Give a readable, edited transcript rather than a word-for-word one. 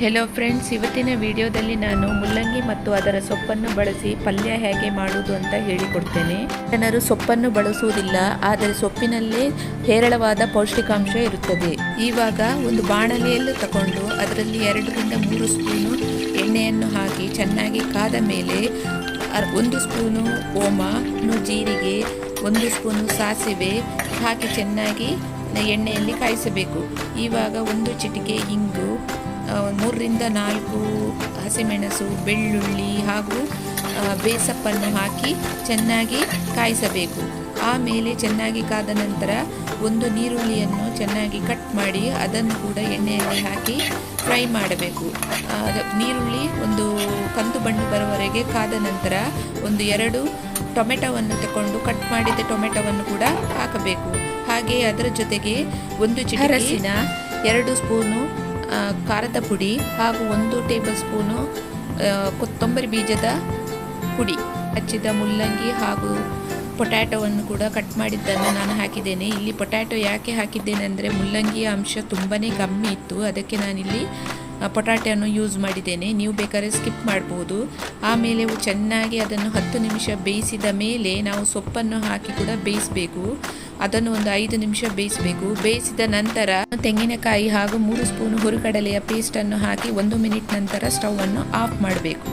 Hello friends, ಇವತ್ತಿನ ವಿಡಿಯೋದಲ್ಲಿ ನಾನು ಮುಲ್ಲಂಗಿ ಮತ್ತು ಅದರ ಸೊಪ್ಪನ್ನು ಬಳಸಿ ಪಲ್ಯ ಹೇಗೆ ಮಾಡುವುದು ಅಂತ ಹೇಳಿಕೊಡ್ತೇನೆ. ಜನರು ಸೊಪ್ಪನ್ನು ಬಳಸುವುದಿಲ್ಲ, ಆದರೆ ಸೊಪ್ಪಿನಲ್ಲೇ ಹೇರಳವಾದ ಪೌಷ್ಟಿಕಾಂಶ ಇರುತ್ತದೆ. ಇವಾಗ ಒಂದು ಬಾಣಲೆಯಲ್ಲಿ ತಗೊಂಡು ಅದರಲ್ಲಿ 2 ರಿಂದ 3 ಸ್ಪೂನು ಎಣ್ಣೆಯನ್ನು ಹಾಕಿ ಚೆನ್ನಾಗಿ ಕಾದ ಮೇಲೆ 1 ಸ್ಪೂನು ಓಮ, ಜೀರಿಗೆ, 1 ಸ್ಪೂನು ಸಾಸಿವೆ ಹಾಕಿ ಚೆನ್ನಾಗಿ ಎಣ್ಣೆಯಲ್ಲಿ ಕಾಯಿಸಬೇಕು. ಇವಾಗ 1 ಚಿಟಿಕೆ ಇಂಗು, 3 ರಿಂದ 4 ಹಸಿಮೆಣಸು, ಬೆಳ್ಳುಳ್ಳಿ ಹಾಗೂ ಬೇಸಪ್ಪನ್ನು ಹಾಕಿ ಚೆನ್ನಾಗಿ ಕಾಯಿಸಬೇಕು. ಆಮೇಲೆ ಚೆನ್ನಾಗಿ ಕಾದ ನಂತರ 1 ನೀರುಳ್ಳಿಯನ್ನು ಚೆನ್ನಾಗಿ ಕಟ್ ಮಾಡಿ ಅದನ್ನು ಕೂಡ ಎಣ್ಣೆಯಲ್ಲಿ ಹಾಕಿ ಫ್ರೈ ಮಾಡಬೇಕು. ನೀರುಳ್ಳಿ ಒಂದು ಕಂದು ಬಣ್ಣ ಬರುವವರೆಗೆ ಕಾದ ನಂತರ 2 ಟೊಮೆಟೊವನ್ನು ತಗೊಂಡು ಕಟ್ ಮಾಡಿದ ಟೊಮೆಟೊವನ್ನು ಕೂಡ ಹಾಕಬೇಕು. ಹಾಗೆ ಅದರ ಜೊತೆಗೆ 1 ಚಿಟಿಕೆ 2 ಸ್ಪೂನು ಖಾರದ ಪುಡಿ ಹಾಗೂ 1 ಟೇಬಲ್ ಸ್ಪೂನು ಕೊತ್ತಂಬರಿ ಬೀಜದ ಪುಡಿ, ಹಚ್ಚಿದ ಮುಲ್ಲಂಗಿ ಹಾಗೂ ಪೊಟ್ಯಾಟೊವನ್ನು ಕೂಡ ಕಟ್ ಮಾಡಿದ್ದನ್ನು ನಾನು ಹಾಕಿದ್ದೇನೆ. ಇಲ್ಲಿ ಪೊಟ್ಯಾಟೊ ಯಾಕೆ ಹಾಕಿದ್ದೇನೆ ಅಂದರೆ ಮುಲ್ಲಂಗಿಯ ಅಂಶ ತುಂಬಾ ಕಮ್ಮಿ ಇತ್ತು, ಅದಕ್ಕೆ ನಾನಿಲ್ಲಿ ಪೊಟ್ಯಾಟೊವನ್ನು ಯೂಸ್ ಮಾಡಿದ್ದೇನೆ. ನೀವು ಬೇಕಾದ್ರೆ ಸ್ಕಿಪ್ ಮಾಡ್ಬೋದು. ಆಮೇಲೆ ಚೆನ್ನಾಗಿ ಅದನ್ನು 10 ನಿಮಿಷ ಬೇಯಿಸಿದ ಮೇಲೆ ನಾವು ಸೊಪ್ಪನ್ನು ಹಾಕಿ ಕೂಡ ಬೇಯಿಸಬೇಕು. ಅದನ್ನು ಒಂದು 5 ನಿಮಿಷ ಬೇಯಿಸಬೇಕು. ಬೇಯಿಸಿದ ನಂತರ ತೆಂಗಿನಕಾಯಿ ಹಾಗೂ 3 ಸ್ಪೂನು ಹುರಿಗಡಲೆಯ ಪೇಸ್ಟನ್ನು ಹಾಕಿ 1 ಮಿನಿಟ್ ನಂತರ ಸ್ಟವನ್ನು ಆಫ್ ಮಾಡಬೇಕು.